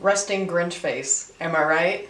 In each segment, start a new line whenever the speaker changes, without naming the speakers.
resting Grinch face. Am I right?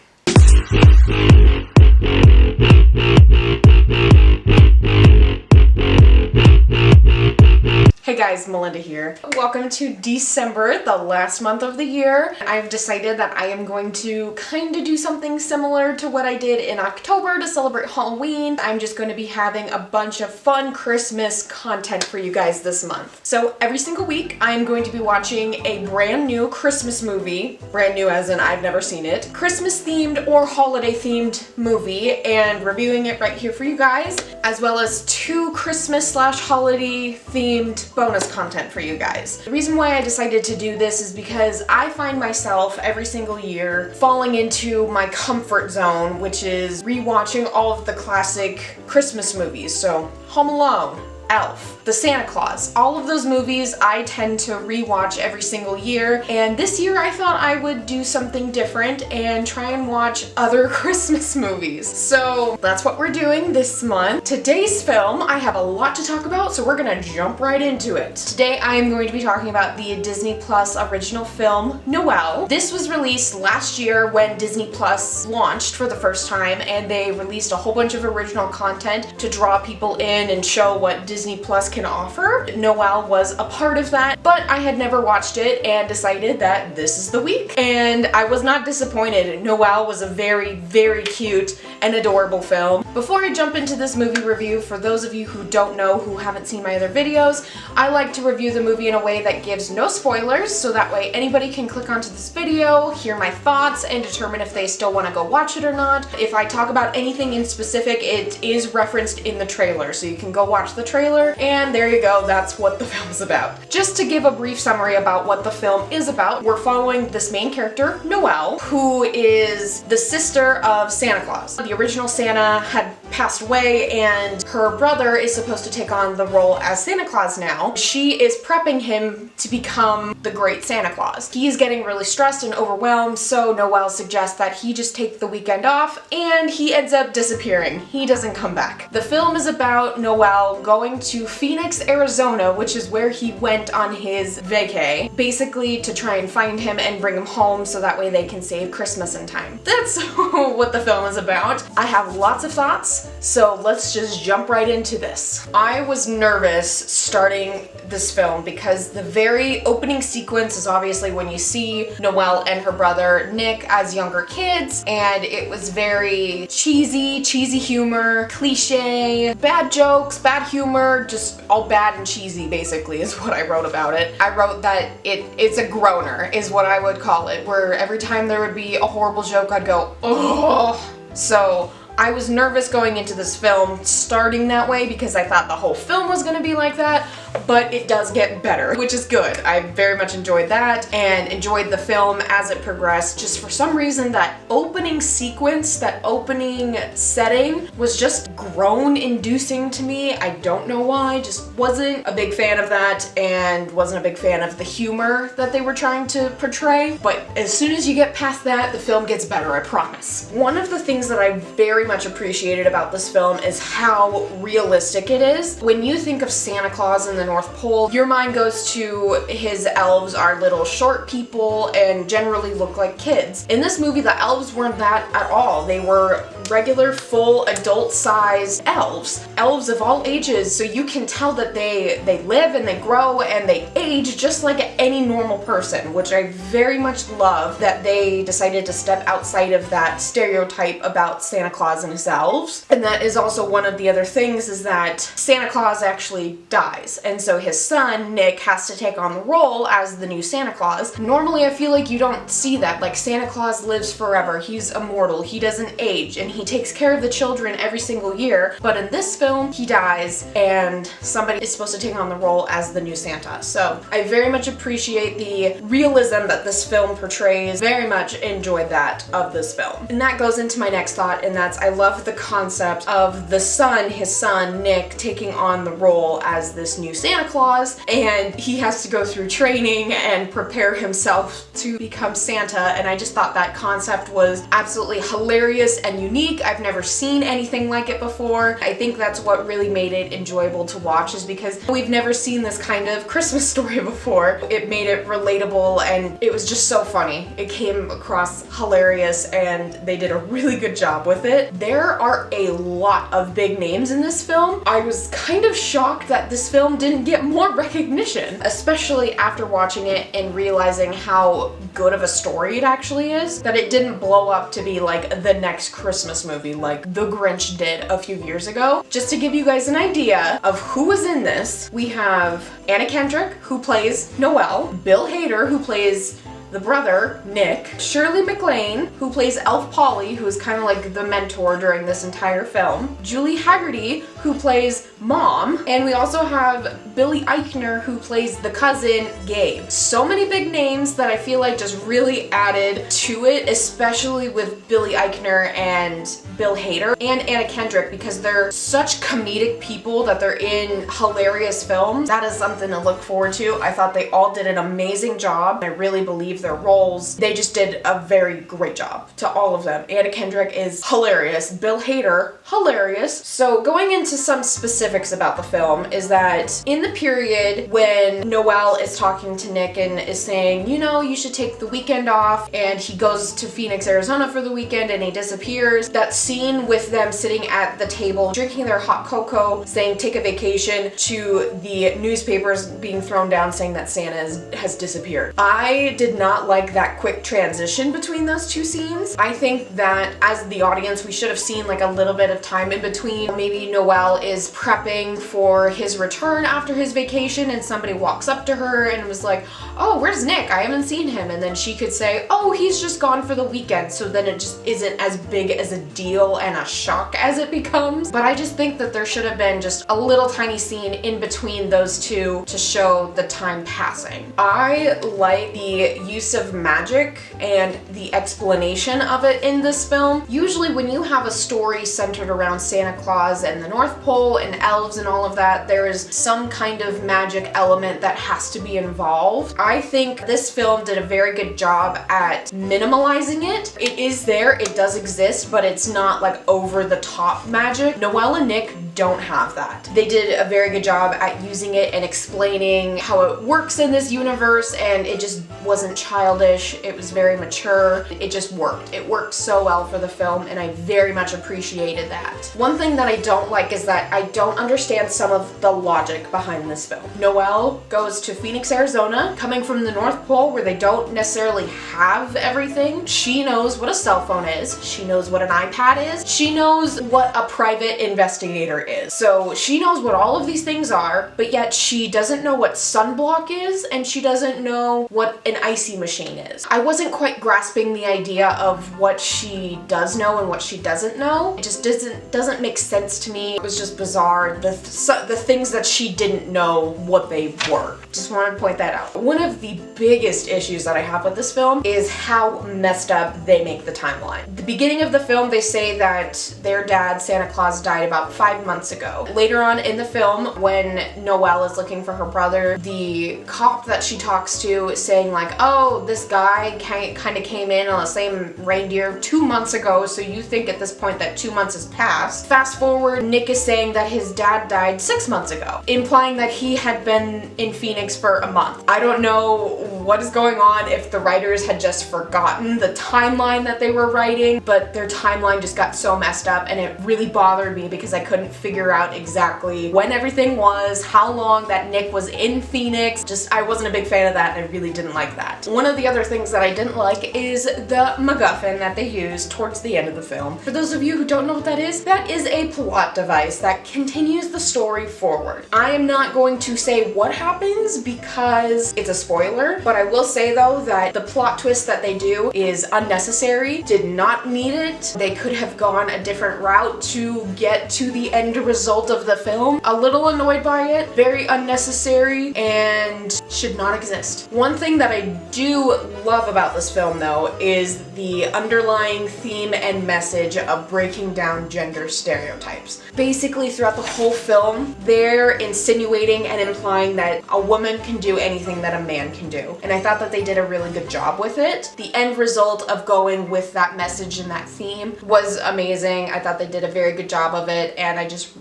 Hey guys, Melinda here. Welcome to December, the last month of the year. I've decided that I am going to kind of do something similar to what I did in October to celebrate Halloween. I'm just going to be having a bunch of fun Christmas content for you guys this month. So every single week, I'm going to be watching a brand new Christmas movie. Brand new as in I've never seen it. Christmas themed or holiday themed movie and reviewing it right here for you guys, as well as 2 Christmas / holiday themed bonus content for you guys. The reason why I decided to do this is because I find myself every single year falling into my comfort zone, which is rewatching all of the classic Christmas movies. So Home Alone, Elf, The Santa Claus, all of those movies I tend to rewatch every single year, and this year I thought I would do something different and try and watch other Christmas movies. So that's what we're doing this month. Today's film, I have a lot to talk about, so we're gonna jump right into it. Today I am going to be talking about the Disney Plus original film, Noelle. This was released last year when Disney Plus launched for the first time, and they released a whole bunch of original content to draw people in and show what Disney Plus can offer. Noelle was a part of that, but I had never watched it and decided that this is the week. And I was not disappointed. Noelle was a very, very cute and adorable film. Before I jump into this movie review, for those of you who don't know, who haven't seen my other videos, I like to review the movie in a way that gives no spoilers, so that way anybody can click onto this video, hear my thoughts, and determine if they still want to go watch it or not. If I talk about anything in specific, it is referenced in the trailer, so you can go watch the trailer, and there you go, that's what the film is about. Just to give a brief summary about what the film is about, we're following this main character, Noelle, who is the sister of Santa Claus. The original Santa had passed away, and her brother is supposed to take on the role as Santa Claus now. She is prepping him to become the great Santa Claus. He's getting really stressed and overwhelmed, so Noelle suggests that he just take the weekend off, and he ends up disappearing. He doesn't come back. The film is about Noelle going to Phoenix, Arizona, which is where he went on his vacay, basically to try and find him and bring him home so that way they can save Christmas in time. That's what the film is about. I have lots of thoughts, so let's just jump right into this. I was nervous starting this film because the very opening sequence is obviously when you see Noelle and her brother Nick as younger kids, and it was very cheesy humor, cliche, bad jokes, bad humor, just all bad and cheesy basically is what I wrote about it. I wrote that it's a groaner is what I would call it, where every time there would be a horrible joke I'd go, oh. So I was nervous going into this film starting that way because I thought the whole film was gonna be like that, but it does get better, which is good. I very much enjoyed that and enjoyed the film as it progressed. Just for some reason, that opening sequence, that opening setting was just groan-inducing to me. I don't know why, just wasn't a big fan of that and wasn't a big fan of the humor that they were trying to portray. But as soon as you get past that, the film gets better, I promise. One of the things that I very much appreciated about this film is how realistic it is. When you think of Santa Claus in the North Pole, your mind goes to his elves are little short people and generally look like kids. In this movie, the elves weren't that at all. They were regular, full, adult-sized elves. Elves of all ages, so you can tell that they live and they grow and they age just like any normal person, which I very much love that they decided to step outside of that stereotype about Santa Claus and his elves. And that is also one of the other things, is that Santa Claus actually dies, and so his son, Nick, has to take on the role as the new Santa Claus. Normally, I feel like you don't see that. Like, Santa Claus lives forever, he's immortal, he doesn't age, and he takes care of the children every single year. But in this film, he dies, and somebody is supposed to take on the role as the new Santa. So I very much appreciate the realism that this film portrays. Very much enjoyed that of this film. And that goes into my next thought, and that's I love the concept of the son, his son, Nick, taking on the role as this new Santa Claus, and he has to go through training and prepare himself to become Santa, and I just thought that concept was absolutely hilarious and unique. I've never seen anything like it before. I think that's what really made it enjoyable to watch, is because we've never seen this kind of Christmas story before. It made it relatable and it was just so funny. It came across hilarious and they did a really good job with it. There are a lot of big names in this film. I was kind of shocked that this film didn't get more recognition, especially after watching it and realizing how good of a story it actually is, that it didn't blow up to be like the next Christmas movie like The Grinch did a few years ago. Just to give you guys an idea of who was in this, we have Anna Kendrick, who plays Noelle, Bill Hader, who plays the brother, Nick, Shirley MacLaine, who plays Elf Polly, who is kind of like the mentor during this entire film, Julie Haggerty, who plays Mom, and we also have Billy Eichner, who plays the cousin, Gabe. So many big names that I feel like just really added to it, especially with Billy Eichner and Bill Hader and Anna Kendrick, because they're such comedic people that they're in hilarious films. That is something to look forward to. I thought they all did an amazing job. I really believe their roles. They just did a very great job to all of them. Anna Kendrick is hilarious. Bill Hader, hilarious. So going into some specifics about the film is that in the period when Noelle is talking to Nick and is saying, you know, you should take the weekend off, and he goes to Phoenix, Arizona for the weekend and he disappears, that scene with them sitting at the table drinking their hot cocoa saying take a vacation, to the newspapers being thrown down saying that Santa has disappeared. I did not like that quick transition between those two scenes. I think that as the audience we should have seen like a little bit of time in between. Maybe Noelle is prepping for his return after his vacation and somebody walks up to her and was like, oh, where's Nick? I haven't seen him. And then she could say, oh, he's just gone for the weekend. So then it just isn't as big as a deal and a shock as it becomes. But I just think that there should have been just a little tiny scene in between those two to show the time passing. I like the use of magic and the explanation of it in this film. Usually when you have a story centered around Santa Claus and the North Pole and elves and all of that, there is some kind of magic element that has to be involved. I think this film did a very good job at minimalizing it. It is there, it does exist, but it's not like over the top magic. Noelle and Nick don't have that. They did a very good job at using it and explaining how it works in this universe, and it just wasn't childish. It was very mature. It just worked. It worked so well for the film, and I very much appreciated that. One thing that I don't like is that I don't understand some of the logic behind this film. Noelle goes to Phoenix, Arizona, coming from the North Pole where they don't necessarily have everything. She knows what a cell phone is. She knows what an iPad is. She knows what a private investigator is. So she knows what all of these things are, but yet she doesn't know what sunblock is, and she doesn't know what an icy machine is. I wasn't quite grasping the idea of what she does know and what she doesn't know. It just doesn't make sense to me. It was just bizarre. The things that she didn't know what they were. Just wanted to point that out. One of the biggest issues that I have with this film is how messed up they make the timeline. At the beginning of the film, they say that their dad, Santa Claus, died about 5 months ago. Later on in the film, when Noelle is looking for her brother, the cop that she talks to is saying like, oh, this guy kind of came in on the same reindeer 2 months ago, so you think at this point that 2 months has passed. Fast forward, Nick is saying that his dad died 6 months ago, implying that he had been in Phoenix for a month. I don't know what is going on, if the writers had just forgotten the timeline that they were writing, but their timeline just got so messed up, and it really bothered me because I couldn't figure out exactly when everything was, how long that Nick was in Phoenix. Just, I wasn't a big fan of that, and I really didn't like that. One of the other things that I didn't like is the MacGuffin that they use towards the end of the film. For those of you who don't know what that is a plot device that continues the story forward. I am not going to say what happens because it's a spoiler, but I will say though that the plot twist that they do is unnecessary, did not need it. They could have gone a different route to get to the end end result of the film. A little annoyed by it, very unnecessary, and should not exist. One thing that I do love about this film though is the underlying theme and message of breaking down gender stereotypes. Basically throughout the whole film, they're insinuating and implying that a woman can do anything that a man can do. And I thought that they did a really good job with it. The end result of going with that message and that theme was amazing. I thought they did a very good job of it, and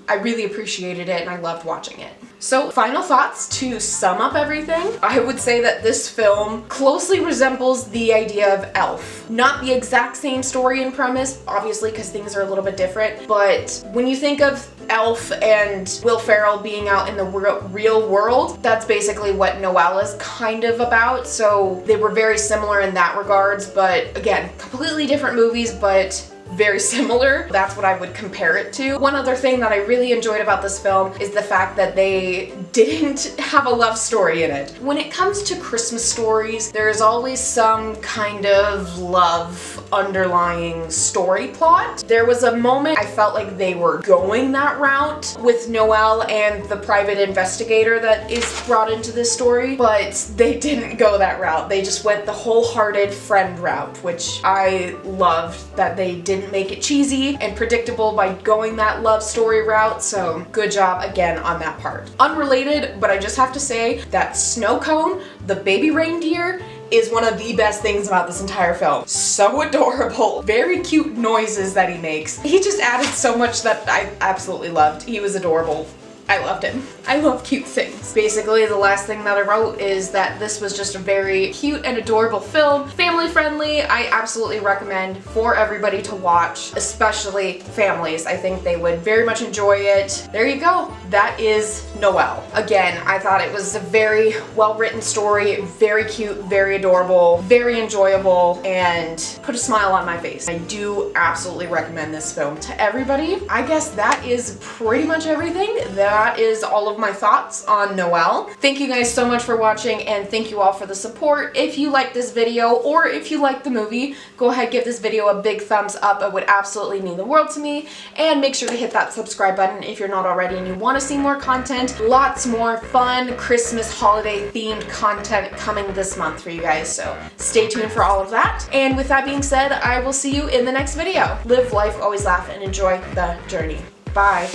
I really appreciated it and I loved watching it. So final thoughts to sum up everything. I would say that this film closely resembles the idea of Elf. Not the exact same story and premise, obviously, because things are a little bit different, but when you think of Elf and Will Ferrell being out in the real world, that's basically what Noelle is kind of about. So they were very similar in that regards, but again, completely different movies, but very similar. That's what I would compare it to. One other thing that I really enjoyed about this film is the fact that they didn't have a love story in it. When it comes to Christmas stories, there's always some kind of love underlying story plot. There was a moment I felt like they were going that route with Noelle and the private investigator that is brought into this story, but they didn't go that route. They just went the wholehearted friend route, which I loved that they didn't make it cheesy and predictable by going that love story route, so good job again on that part. Unrelated, but I just have to say that Snow Cone, the baby reindeer, is one of the best things about this entire film. So adorable, very cute noises that he makes. He just added so much that I absolutely loved. He was adorable. I loved him. I love cute things. Basically, the last thing that I wrote is that this was just a very cute and adorable film. Family friendly. I absolutely recommend for everybody to watch, especially families. I think they would very much enjoy it. There you go. That is Noelle. Again, I thought it was a very well-written story, very cute, very adorable, very enjoyable, and put a smile on my face. I do absolutely recommend this film to everybody. I guess that is pretty much everything. That is all of my thoughts on Noelle. Thank you guys so much for watching, and thank you all for the support. If you like this video or if you like the movie, go ahead, give this video a big thumbs up. It would absolutely mean the world to me. And make sure to hit that subscribe button if you're not already and you want to see more content. Lots more fun Christmas holiday themed content coming this month for you guys, so stay tuned for all of that. And with that being said, I will see you in the next video. Live life, always laugh, and enjoy the journey. Bye.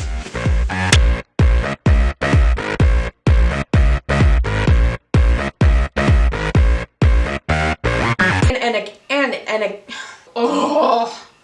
Oh.